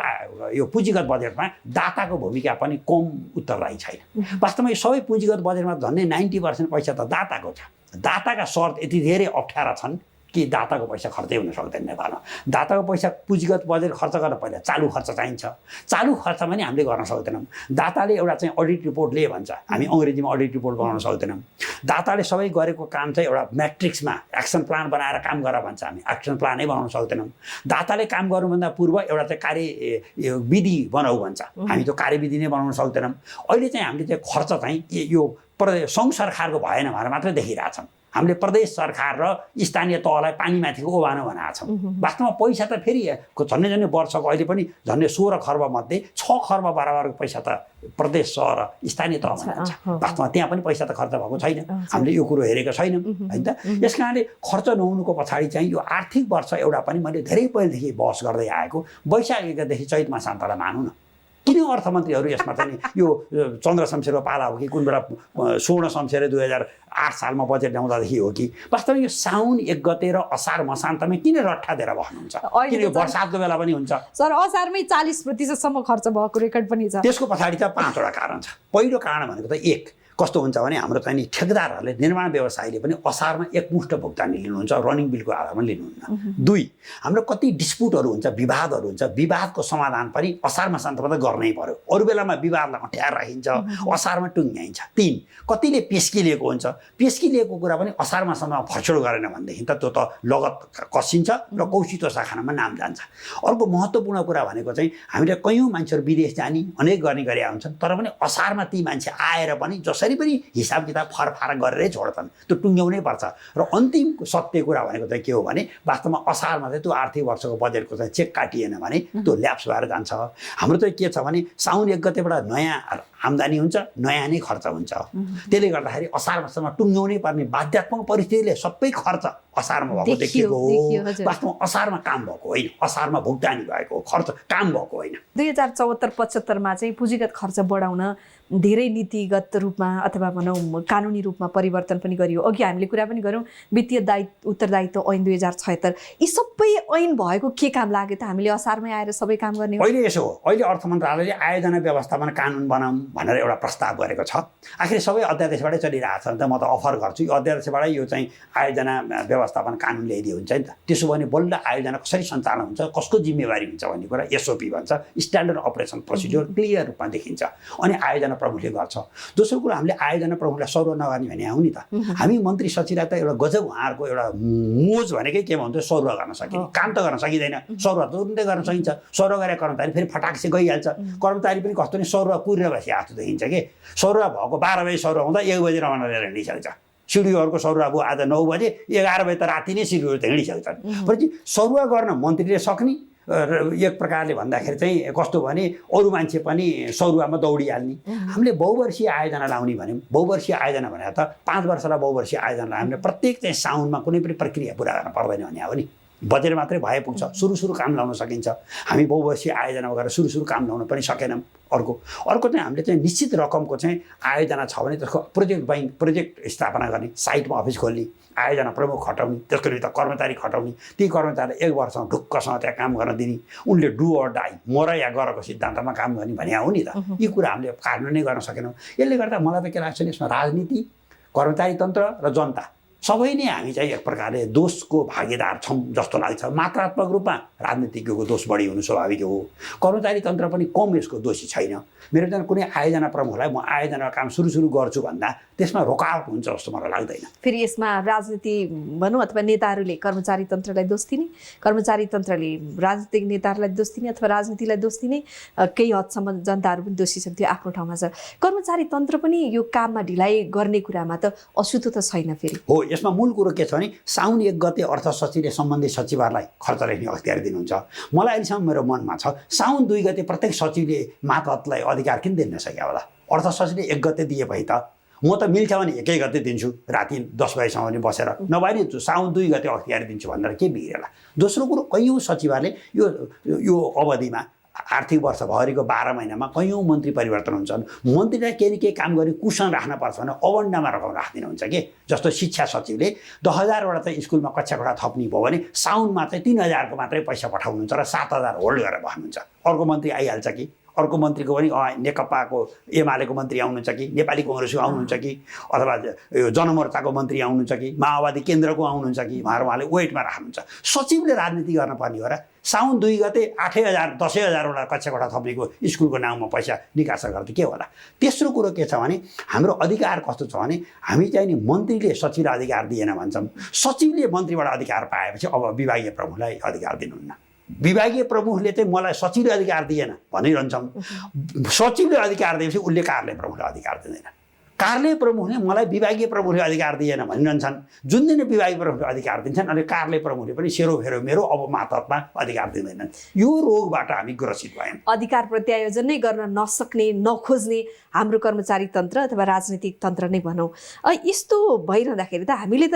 यो पुँजीगत बजेटमा दाताको भूमिका पनि कम उत्तरदायी छैन। वास्तवमा यो सबै पुँजीगत बजेटमा झन्डै 90% पैसा त दाताको छ। दाताका शर्त यति धेरै अप्ठ्यारा छन् कि दाताको पैसा खर्चै हुन सक्दैन नेपालमा। दाताको पैसा पुँजीगत बजेट खर्च गर्न पहिला चालु खर्च चाहिन्छ। चालु खर्च पनि हामीले गर्न सक्दैनौँ। दाताले एउटा चाहिँ अडिट रिपोर्ट लिए भन्छ, हामी अङ्ग्रेजीमा अडिट रिपोर्ट बनाउन सक्दैनौँ। दाताले सबै गरेको काम चाहिँ एउटा म्याट्रिक्समा एक्सन प्लान बनाएर काम गर भन्छ, हामी एक्सन प्लानै बनाउन सक्दैनौँ। दाताले काम गर्नुभन्दा पूर्व एउटा चाहिँ कार्यविधि बनाऊ भन्छ, हामी त्यो कार्यविधि नै बनाउन सक्दैनौँ। अहिले चाहिँ हामीले चाहिँ खर्च चाहिँ यो सङ्घ सरकारको भएन भनेर मात्रै देखिरहेछौँ। हामीले प्रदेश सरकार र स्थानीय तहलाई पानीमाथिको ओभानो बनाएको छौँ। वास्तवमा पैसा त फेरि झन्डै वर्षको अहिले पनि झन्डै 16 खर्ब मध्ये 6 खर्ब बराबरको पैसा त प्रदेश सह र स्थानीय तहमा जान्छ। वास्तवमा त्यहाँ पनि पैसा त खर्च भएको छैन। हामीले यो कुरो हेरेको छैनौँ होइन त। यस कारणले खर्च नहुनुको पछाडि चाहिँ यो आर्थिक वर्ष एउटा पनि मैले धेरै पहिलेदेखि बहस गर्दै आएको वैशाख 1 गतेदेखि चैत मासान्तलाई मानौँ न। किन अर्थमन्त्रीहरू यसमा चाहिँ यो चन्द्र शमशेरको पाला हो कि कुन बेला स्वर्ण शमशेरले 2008 सालमा बजेट ल्याउँदादेखि हो कि वास्तवमा यो साउन 1 गते र असार मसान्तमा किन रट्ठा दिएर बस्नुहुन्छ? किन यो बर्सातको बेला पनि हुन्छ? सर असारमै 40% खर्च भएको रेकर्ड पनि छ। त्यसको पछाडि चाहिँ 5 वटा कारण छ। पहिलो कारण भनेको त एक कस्तो हुन्छ भने हाम्रो चाहिँ नि ठेकेदारहरूले निर्माण व्यवसायीले पनि असारमा एकमुष्ट भुक्तानी लिनुहुन्छ, रनिङ बिलको आधारमा लिनुहुन्न। 2 हाम्रो कति डिस्प्युटहरू हुन्छ, विवादहरू हुन्छ, विवादको समाधान पनि असार मसान्तमा त गर्नै पर्यो। अरू बेलामा विवादलाई अँठ्याएर राखिन्छ, असारमा टुङ्ग्याइन्छ। 3 कतिले पेस्की लिएको हुन्छ, पेस्की लिएको कुरा पनि असार मसान्तमा फर्छोड गरेन भनेदेखि त त्यो त लगत कसिन्छ र कौशितो शाखानामा नाम जान्छ। अर्को महत्त्वपूर्ण कुरा भनेको चाहिँ हामीले कयौँ मान्छेहरू विदेश जाने अनेक गर्ने गरेका हुन्छन्, तर पनि असारमा ती मान्छे आएर पनि जसरी पनि हिसाब किताब फरफार गरेरै छोड्छन्। त्यो टुङ्ग्याउनै पर्छ। र अन्तिम सत्य कुरा भनेको चाहिँ के हो भने वास्तवमा असारमा चाहिँ त्यो आर्थिक वर्षको बजेटको चाहिँ चेक काटिएन भने त्यो ल्याप्स भएर जान्छ। हाम्रो चाहिँ के छ भने साउन 1 गतेबाट नयाँ आम्दानी हुन्छ, नयाँ नै खर्च हुन्छ। त्यसले गर्दाखेरि असार मासमा टुङ्ग्याउनै पर्ने बाध्यात्मक परिस्थितिले सबै खर्च असारमा भएको देखिएको हो। वास्तवमा असारमा काम भएको होइन, असारमा भुक्तानी भएको खर्च काम भएको होइन। 2074-75 चाहिँ पुँजीगत खर्च बढाउन धेरै नीतिगत रूपमा अथवा भनौँ कानुनी रूपमा परिवर्तन पनि गरियो। अघि हामीले कुरा पनि गऱ्यौँ वित्तीय उत्तरदायित्व ऐन 2076। यी सबै ऐन भएको के काम लाग्यो त? हामीले असारमै आएर सबै काम गर्ने? अहिले यसो हो, अहिले अर्थ मन्त्रालयले आयोजना व्यवस्थापन कानुन बनाऊँ भनेर एउटा प्रस्ताव गरेको छ। आखिर सबै अध्यादेशबाटै चलिरहेको छ नि त। म त अफर गर्छु यो अध्यादेशबाटै यो चाहिँ आयोजना व्यवस्थापन कानुन ल्याइदियो हुन्छ नि त। त्यसो भने बल्ल आयोजना कसरी सञ्चालन हुन्छ, कसको जिम्मेवारी हुन्छ भन्ने कुरा एसओपी भन्छ, स्ट्यान्डर्ड अपरेसन प्रोसिड्युर क्लियर रूपमा देखिन्छ। अनि आयोजना प्रमुखले गर्छ। दोस्रो कुरा हामीले आयोजना प्रमुखलाई सरुवा नगर्ने भने आउँ नि त। हामी मन्त्री सचिवलाई त एउटा गजब उहाँहरूको एउटा मोज भनेकै के भन्थ्यो, सरुवा गर्न सकिने काम त गर्न सकिँदैन। सरुवा तुरुन्तै गर्न सकिन्छ। सरुवा गरेर कर्मचारी फेरि फटाक्से गइहाल्छ। कर्मचारी पनि कस्तो नि सरुवा कुरेर बसी आएको देखिन्छ कि सरुवा भएको 12 बजे सरुवा हुँदा 1 बजे रमाना लिएर हिँडिसक्छ। सिडिओहरूको सरुवा अब आज 9 बजे 11 बजे त राति नै सिडिओहरू त हिँडिसक्छन्। पछि सरुवा गर्न मन्त्रीले सक्ने र एक प्रकारले भन्दाखेरि चाहिँ कस्तो भने अरू मान्छे पनि सरुवामा दौडिहाल्ने। हामीले बहुवर्षीय आयोजना लाउने भन्यौँ। बहुवर्षीय आयोजना भनेर त 5 वर्षलाई बहुवर्षीय आयोजना हामीले प्रत्येक चाहिँ साउनमा कुनै पनि प्रक्रिया पुरा गर्न पर्दैन भने हो नि। बजेट मात्रै भए पुग्छ, सुरु काम लाउन सकिन्छ। हामी बहुवर्षीय आयोजना गरेर सुरु काम लाउन पनि सकेनौँ। अर्को चाहिँ हामीले चाहिँ निश्चित रकमको चाहिँ आयोजना छ भने त्यसको प्रोजेक्ट स्थापना गर्ने, साइटमा अफिस खोल्ने, आयोजना प्रमुख खटाउने, त्यसको निमित्त कर्मचारी खटाउने, ती कर्मचारीलाई 1 वर्षमा ढुक्कसँग त्यहाँ काम गर्न दिने, उनले डु अर डाई मर या गरको सिद्धान्तमा काम गर्ने भने हो नि त। यी कुरा हामीले कानुनै गर्न सकेनौँ। यसले गर्दा मलाई त के लाग्छ नि, यसमा राजनीति, कर्मचारी तन्त्र र जनता सबै नै हामी चाहिँ एक प्रकारले दोषको भागीदार छौँ जस्तो लाग्छ। मात्रात्मक रूपमा राजनीतिज्ञको दोष बढी हुनु स्वाभाविक हो। कर्मचारी तन्त्र पनि कम यसको दोषी छैन। मेरो चाहिँ कुनै आयोजना प्रमुखलाई म आयोजना काम सुरु गर्छु भन्दा त्यसमा रोकावट हुन्छ जस्तो मलाई लाग्दैन। फेरि यसमा राजनीति भनौँ अथवा नेताहरूले कर्मचारी तन्त्रलाई दोष दिने, कर्मचारी तन्त्रले राजनीतिक नेताहरूलाई दोष दिने अथवा राजनीतिलाई दोष दिने, केही हदसम्म जनताहरू पनि दोषी छन्, त्यो आफ्नो ठाउँमा छ। कर्मचारी तन्त्र पनि यो काममा ढिलाइ गर्ने कुरामा त अछुतो त छैन। फेरि हो, यसमा मूल कुरो के छ भने साउन 1 गते अर्थ सचिवले सम्बन्धित सचिवहरूलाई खर्च लेख्ने अख्तियार दिनुहुन्छ। मलाई अहिलेसम्म मेरो मनमा छ साउन 2 गते प्रत्येक सचिवले मातहतलाई अधिकार किन दिन नसक्यो होला? अर्थ सचिवले 1 गते दिए भए त म त मिल्छ भने 1 गते दिन्छु, राति 10 बजेसम्म पनि बसेर, नभए नि साउन 2 गते अख्तियार दिन्छु भनेर के बिग्रेला? दोस्रो कुरो कयौँ सचिवहरूले यो अवधिमा आर्थिक वर्षभरिको 12 महिनामा कैयौँ मन्त्री परिवर्तन हुन्छन्। मन्त्रीलाई केही न केही काम गरी कुशन राख्नुपर्छ भने अवण्डमा रकम राखिदिनुहुन्छ कि। जस्तो शिक्षा सचिवले 10,000वटा चाहिँ स्कुलमा कक्षा कोठा थप्ने भयो भने साउनमा चाहिँ 3,000को मात्रै पैसा पठाउनुहुन्छ र 7,000 होल्ड गरेर बस्नुहुन्छ। अर्को मन्त्री आइहाल्छ कि, अर्को मन्त्रीको पनि नेकपाको एमालेको मन्त्री आउनुहुन्छ कि, नेपाली कङ्ग्रेसको आउनुहुन्छ कि, अथवा यो जनमोर्चाको मन्त्री आउनुहुन्छ कि, माओवादी केन्द्रको आउनुहुन्छ कि, उहाँले वेटमा राख्नुहुन्छ। सचिवले राजनीति गर्न पर्ने हो र। साउन 2 गते 8,000 10,000वटा कक्षा कोठा थप्नेको स्कुलको नाउँमा पैसा निकास गर्दा के होला। तेस्रो कुरो के छ भने हाम्रो अधिकार कस्तो छ भने हामी चाहिँ नि मन्त्रीले सचिवलाई अधिकार दिएन भन्छौँ, सचिवले मन्त्रीबाट अधिकार पाएपछि अब विभागीय प्रमुखलाई अधिकार दिनुहुन्न। विभागीय प्रमुखले चाहिँ मलाई सचिवले अधिकार दिएन भनिरहन्छौँ, सचिवले अधिकार दिएपछि उसले कार्यालय प्रमुखलाई अधिकार दिँदैन। कार्यालय प्रमुखले मलाई विभागीय प्रमुखले अधिकार दिएन भनिरहन्छन्। जुन दिन विभागीय प्रमुखले अधिकार दिन्छन् अनि कार्यालय प्रमुखले पनि सेरोफेरो मेरो अब मातहतमा अधिकार दिँदैनन्। यो रोगबाट हामी ग्रसित भयौँ। अधिकार प्रत्यायोजन नै गर्न नसक्ने नखोज्ने हाम्रो कर्मचारी तन्त्र अथवा राजनीतिक तन्त्र नै भनौँ। यस्तो भइरहँदाखेरि त हामीले त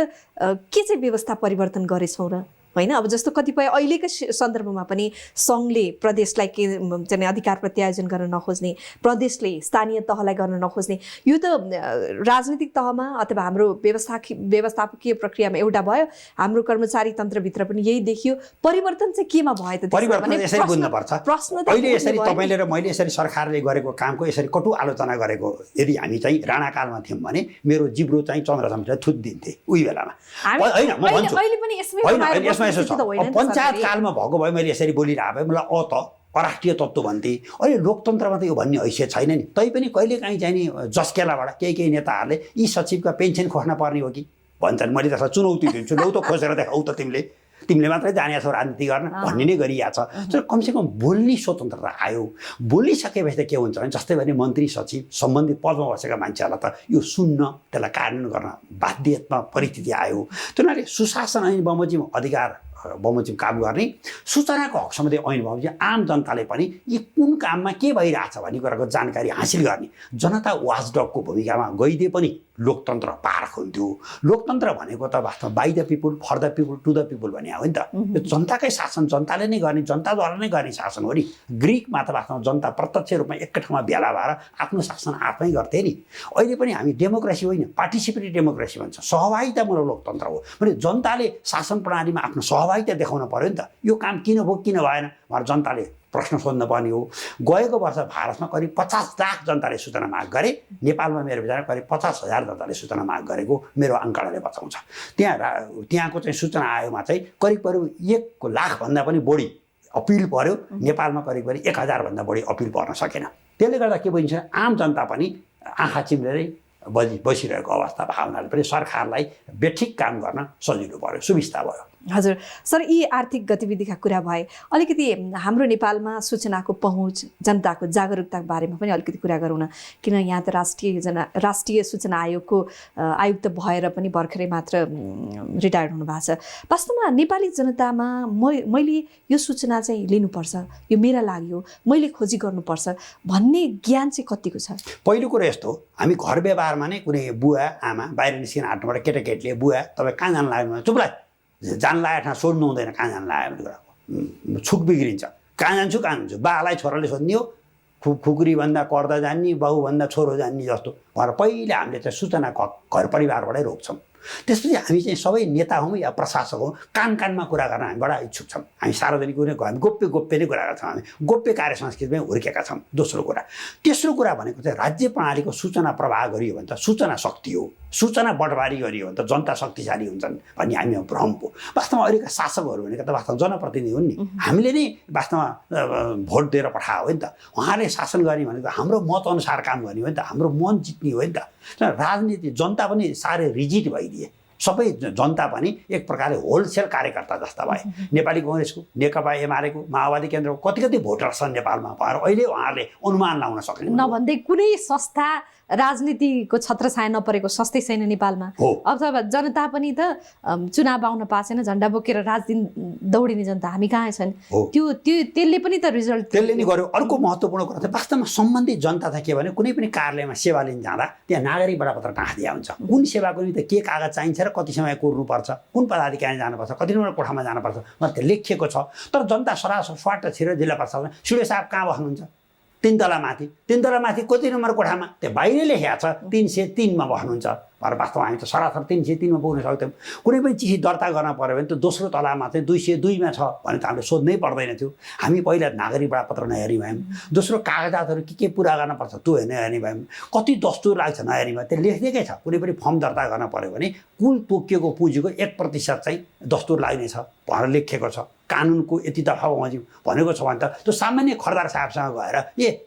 के चाहिँ व्यवस्था परिवर्तन गरेछौँ र होइन। अब जस्तो कतिपय अहिलेको सन्दर्भमा पनि सङ्घले प्रदेशलाई के चाहिँ अधिकार प्रत्यायोजन गर्न नखोज्ने, प्रदेशले स्थानीय तहलाई गर्न नखोज्ने, यो त राजनीतिक तहमा अथवा हाम्रो व्यवस्थापकीय प्रक्रियामा एउटा भयो। हाम्रो कर्मचारी तन्त्रभित्र पनि यही देखियो। परिवर्तन चाहिँ केमा भयो त? परिवर्तन यसरी बुझ्नुपर्छ। अहिले यसरी तपाईँले र मैले यसरी सरकारले गरेको कामको यसरी कटु आलोचना गरेको यदि हामी चाहिँ राणाकालमा थियौँ भने मेरो जिब्रो चाहिँ चन्द्रशमशेरलाई थुत दिन्थे उही बेलामा। होइन म भन्छु होइन, पञ्चायत कालमा भएको भए मैले यसरी बोलिरहेको भए मलाई अराष्ट्रिय तत्त्व भन्थे। अहिले लोकतन्त्रमा त यो भन्ने हैसियत छैन नि। तैपनि कहिलेकाहीँ चाहिँ नि जस्केलाबाट केही नेताहरूले यी सचिवका पेन्सन खोज्न पर्ने हो कि भन्छन्। मैले त्यसलाई चुनौती दिन्छु, लौ त खोजेर देखाउ त, तिमीले मात्रै जाने छौ राजनीति गर्न भन्ने नै गरिरहेछ। तर कमसेकम बोल्ने स्वतन्त्रता आयो। बोलिसकेपछि त के हुन्छ भने जस्तै भने मन्त्री सचिव सम्बन्धित पदमा बसेका मान्छेहरूलाई त यो सुन्न, त्यसलाई कार्यान्वयन गर्न बाध्यतात्मक परिस्थिति आयो। तिनीहरूले सुशासन ऐन बमोजिम अधिकार बमोजिम काम गर्ने, सूचनाको हक सम्बन्धी ऐन बमोजिम आम जनताले पनि यी कुन काममा के भइरहेछ भन्ने कुराको जानकारी हासिल गर्ने जनता वाचडगको भूमिकामा गइदिए पनि लोकतन्त्र पार खुल्थ्यो। लोकतन्त्र भनेको त वास्तवमा by the people for the people to the people भन्ने हो नि त। यो जनताकै शासन जनताले नै गर्ने, जनताद्वारा नै गर्ने शासन हो नि। ग्रिकमा त वास्तवमा जनता प्रत्यक्ष रूपमा एकै ठाउँमा भेला भएर आफ्नो शासन आफै गर्थे नि। अहिले पनि हामी डेमोक्रेसी होइन पार्टिसिपेटरी डेमोक्रेसी भन्छ, सहभागितामूलक लोकतन्त्र हो भने जनताले शासन प्रणालीमा आफ्नो सहभागिता देखाउन पर्यो नि त। यो काम किन भयो किन भएन भनेर जनताले प्रश्न सोध्न पर्ने हो। गएको वर्ष भारतमा करिब 50 लाख जनताले सूचना माग गरे। नेपालमा मेरो विचारमा करिब 50,000 जनताले सूचना माग गरेको मेरो आङ्कडाले बताउँछ। त्यहाँको चाहिँ सूचना आयोगमा चाहिँ करिब 1 लाखभन्दा पनि बढी अपिल पर्यो। नेपालमा करिब 1,000भन्दा बढी अपिल पर्न सकेन। त्यसले गर्दा के भइन्छ, आम जनता पनि आँखा चिम्लेरै बसिरहेको अवस्था भावनाले पनि सरकारलाई बेठिक काम गर्न सजिलो पर्यो, सुविस्ता भयो। हजुर सर, यी आर्थिक गतिविधिका कुरा भए अलिकति हाम्रो नेपालमा सूचनाको पहुँच, जनताको जागरुकताको बारेमा पनि अलिकति कुरा गरौँ न। किन यहाँ त राष्ट्रिय सूचना आयोगको आयुक्त भएर पनि भर्खरै मात्र रिटायर्ड हुनुभएको छ। वास्तवमा नेपाली जनतामा मैले यो सूचना चाहिँ लिनुपर्छ, यो मेरा लागि हो, मैले खोजी गर्नुपर्छ भन्ने ज्ञान चाहिँ कतिको छ? पहिलो कुरो यस्तो, हामी घर व्यवहारमा नै कुनै बुवा आमा बाहिर निस्किन आँट्नुबाट केटाकेटीले बुवा तपाईँ कहाँ जान लाग्यो, चुप लाग, जान लागेको ठाउँ सोध्नु हुँदैन, कहाँ जान लाग्यो भने कुराको छुक बिग्रिन्छ। कहाँ जान्छु बालाई छोराले सोध्ने हो, खुकुरी भन्दा कर्दा जान्ने, बाउ भन्दा छोरो जान्ने जस्तो भएर पहिले हामीले चाहिँ सूचना घर परिवारबाटै रोक्छौँ। त्यसपछि हामी चाहिँ सबै नेता हौँ या प्रशासक हौँ, कानमा कुरा गर्न हामी बडा इच्छुक छौँ। हामी सार्वजनिक कुनै हामी गोप्य नै कुरा गर्छौँ, हामी गोप्य कार्य संस्कृतिमै हुर्केका छौँ। दोस्रो कुरा, तेस्रो कुरा भनेको चाहिँ राज्य प्रणालीको सूचना प्रवाह गरियो भने त सूचना शक्ति हो, सूचना बटबारी गरियो भने त जनता शक्तिशाली हुन्छन् भन्ने हामीमा भ्रम हो। वास्तवमा अहिलेका शासकहरू भनेको त वास्तवमा जनप्रतिनिधि हुन् नि, हामीले नै वास्तवमा भोट दिएर पठायो हो नि त। उहाँले शासन गर्ने भनेको हाम्रो मत अनुसार काम गर्ने हो नि त, हाम्रो मन जित्ने हो नि त। राजनीति जनता पनि साह्रै रिजिड भइदिए, सबै जनता पनि एक प्रकारले होलसेल कार्यकर्ता जस्ता भए। नेपाली कङ्ग्रेसको, नेकपा एमालेको, माओवादी केन्द्रको कति भोटर छन् नेपालमा भनेर अहिले उहाँहरूले अनुमान लाउन सक्ने नभन्दै कुनै संस्था राजनीतिको छत्रछाया नपरेको सस्तै छैन नेपालमा। हो। अथवा जनता पनि त चुनाव आउन पाएन, झन्डा बोकेर राजनीति दौडिने जनता हामी कहाँ छन्। त्यसले पनि त रिजल्ट त्यसले नि गर्यो। अर्को महत्त्वपूर्ण कुरा चाहिँ वास्तवमा सम्बन्धित जनता चाहिँ के भने कुनै पनि कार्यालयमा सेवा लिन जाँदा त्यहाँ नागरिक बडापत्र टाँसिदिया हुन्छ। कुन सेवाको निम्ति के कागज चाहिन्छ र कति समय कुर्नुपर्छ, कुन पदाधिकारी जानुपर्छ, कति नम्बर कोठामा जानुपर्छ त्यो लेखिएको छ। तर जनता सरासर स्वाट छिरेर जिल्ला प्रशासनमा सुडे साहब कहाँ बस्नुहुन्छ, 3 तला माथि, 3 तला माथि कति नम्बर कोठामा, त्यो बाहिर लेखेको छ 303 मा बस्नुहुन्छ। तर वास्तवमा हामी त सरासर 303 मा पुग्न सक्थ्यौँ। कुनै पनि चिज दर्ता गर्न पर्यो भने त दोस्रो तलामा चाहिँ 202 मा छ भने त हामीले सोध्नै पर्दैन थियो। हामी पहिला नागरिक बडापत्र नहेरी भयौँ, दोस्रो कागजातहरू के पुरा गर्नुपर्छ त्यो नहेर्ने भयौँ, कति दस्तुर लाग्छ नहेरी भयौँ। त्यो लेखिदिएकै छ। कुनै पनि फर्म दर्ता गर्न पर्यो भने कुल तोकिएको पुँजीको 1% चाहिँ दस्तुर लाग्नेछ भनेर लेखिएको छ। कानुनको यति दफा बमोजिम भनेको छ भने त त्यो सामान्य खरदार साहबसँग गएर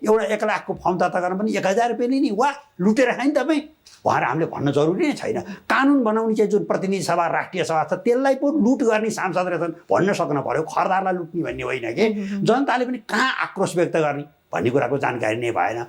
एउटा 1 लाखको फर्म दर्ता गर्न पनि 1000 रुपियाँ लिने, वा लुटेर खायो नि तपाईँ भनेर हामीले भन्न जरुरी नै छैन। कानुन बनाउने चाहिँ जुन प्रतिनिधि सभा राष्ट्रिय सभा छ त्यसलाई पो लुट गर्ने सांसद रहेछन् भन्न सक्नु पर्यो। खरदारलाई लुट्ने भन्ने होइन कि जनताले पनि कहाँ आक्रोश व्यक्त गर्ने भन्ने कुराको जानकारी नै भएन।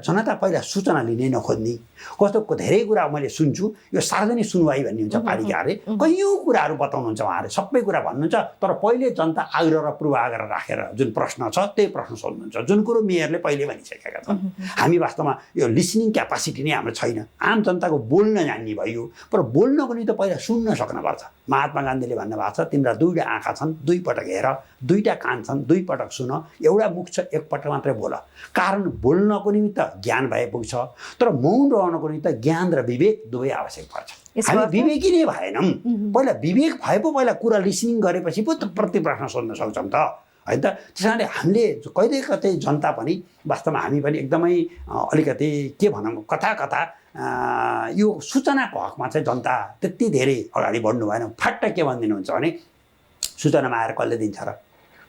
जनता पहिला सूचना लिनै नखोज्ने, कस्तो धेरै कुरा मैले सुन्छु। यो सार्वजनिक सुनवाई भन्ने हुन्छ पालिकाहरूले, कैयौँ कुराहरू बताउनुहुन्छ उहाँहरूले, सबै कुरा भन्नुहुन्छ। तर पहिले जनता आग्रह र पूर्वाग्रह राखेर जुन प्रश्न छ त्यही प्रश्न सोध्नुहुन्छ, जुन कुरो मेयरले पहिले भनिसकेका छन्। हामी वास्तवमा यो लिसनिङ क्यापासिटी नै हाम्रो छैन। आम जनताको बोल्न जान्ने भयो, तर बोल्नको निम्ति पहिला सुन्न सक्नुपर्छ। महात्मा गान्धीले भन्नुभएको छ तिम्रा 2वटा आँखा छन्, 2 पटक हेर, 2टा कान छन्, 2 पटक सुन, एउटा मुख छ 1 पटक मात्रै बोल। कारण बोल्नको निमित्त ज्ञान भए पुग्छ, तर मौन रहनको निमित्त ज्ञान र विवेक दुवै आवश्यक पर्छ। हामी विवेकी नै भएनौँ। पहिला विवेक भए पो पहिला कुरा लिसनिङ गरेपछि पो त प्रति प्रश्न सोध्न सक्छौँ त, होइन त। त्यस कारणले हामीले कहिले कतै जनता पनि वास्तवमा हामी पनि एकदमै अलिकति के भनौँ कथा यो सूचनाको हकमा चाहिँ जनता त्यति धेरै अगाडि बढ्नु भएन। फाट्ट के भनिदिनुहुन्छ भने सूचनामा आएर कसले दिन्छ र?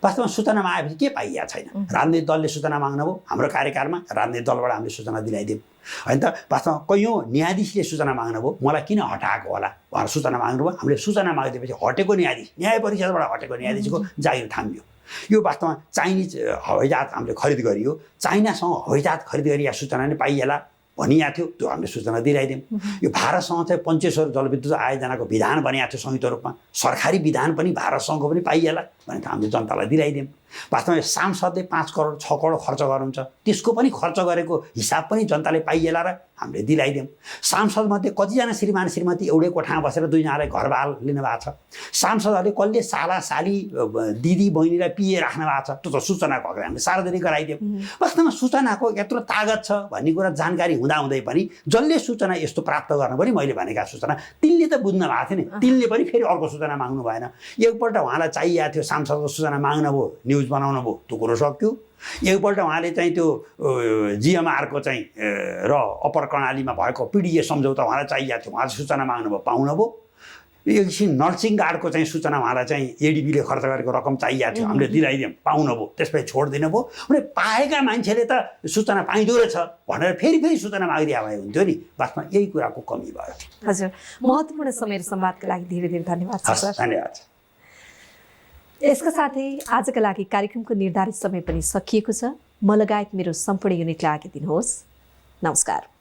वास्तवमा सूचनामा आएपछि के पाइया छैन। राजनीतिक दलले सूचना माग्नुभयो, हाम्रो कार्यकालमा राजनीतिक दलबाट हामीले सूचना दिलाइदियौँ, होइन त। वास्तवमा कैयौँ न्यायाधीशले सूचना माग्नुभयो, मलाई किन हटाएको होला भनेर सूचना माग्नुभयो। हामीले सूचना मागिदिएपछि हटेको न्यायाधीश, न्याय परिषदबाट हटेको न्यायाधीशको जागिर थामियो। यो वास्तवमा चाइनिज हवाईजहाज हामीले खरिद गरियो, चाइनासँग हवाईजहाज खरिद गरिया सूचना नै पाइएला भनिएको थियो, त्यो हामीले सूचना दिलाइदियौँ। यो भारतसँग चाहिँ पञ्चेश्वर जलविद्युत आयोजनाको विधान बनिएको थियो संयुक्त रूपमा, सरकारी विधान पनि भारतसँगको पनि पाइएला भने त हामीले जनतालाई दिलाइदियौँ। वास्तवमा सांसदले 5 करोड 6 करोड खर्च गर्नुहुन्छ, त्यसको पनि खर्च गरेको हिसाब पनि जनताले पाइएला र हामीले दिलाइदियौँ। सांसदमध्ये कतिजना श्रीमान श्रीमती एउटै कोठामा बसेर 2जनालाई घरबाल लिनुभएको छ। सांसदहरूले कसले साला साली दिदी बहिनीलाई पिए राख्नु भएको छ, त्यो त सूचनाको हकले हामीले सार्वजनिक गराइदियौँ। वास्तवमा सूचनाको यत्रो तागत छ भन्ने कुरा जानकारी हुँदाहुँदै पनि जसले सूचना यस्तो प्राप्त गर्न पनि मैले भनेका सूचना तिनले त बुझ्नु भएको थियो नि, तिनले पनि फेरि अर्को सूचना माग्नु भएन। एकपल्ट उहाँलाई चाहिएको थियो सांसदको सूचना माग्नु भयो, न्युज बनाउनु भयो, त्यो कुरो सक्यो। एकपल्ट उहाँले चाहिँ त्यो जिएमआरको चाहिँ र अप्पर कर्णालीमा भएको पिडिए सम्झौता उहाँलाई चाहिएको थियो, उहाँले सूचना माग्नुभयो, पाउनुभयो। एकछिन नर्सिङ गार्डको चाहिँ सूचना उहाँलाई चाहिँ एडिबीले खर्च गरेको रकम चाहिएको थियो, हामीले दिलाइदियौँ, पाउनुभयो। त्यसपछि छोडिदिनु भयो भने पाएका मान्छेले त सूचना पाइँदो रहेछ भनेर फेरि सूचना मागिदिया भए हुन्थ्यो नि। वास्तवमा यही कुराको कमी भयो। हजुर, महत्त्वपूर्ण समय र संवादका लागि धेरै धेरै धन्यवाद सर। धन्यवाद। यसका साथै आजका लागि कार्यक्रमको निर्धारित समय पनि सकिएको छ। म लगायत मेरो सम्पूर्ण युनिटलाई आज्ञा दिनुहोस्। नमस्कार।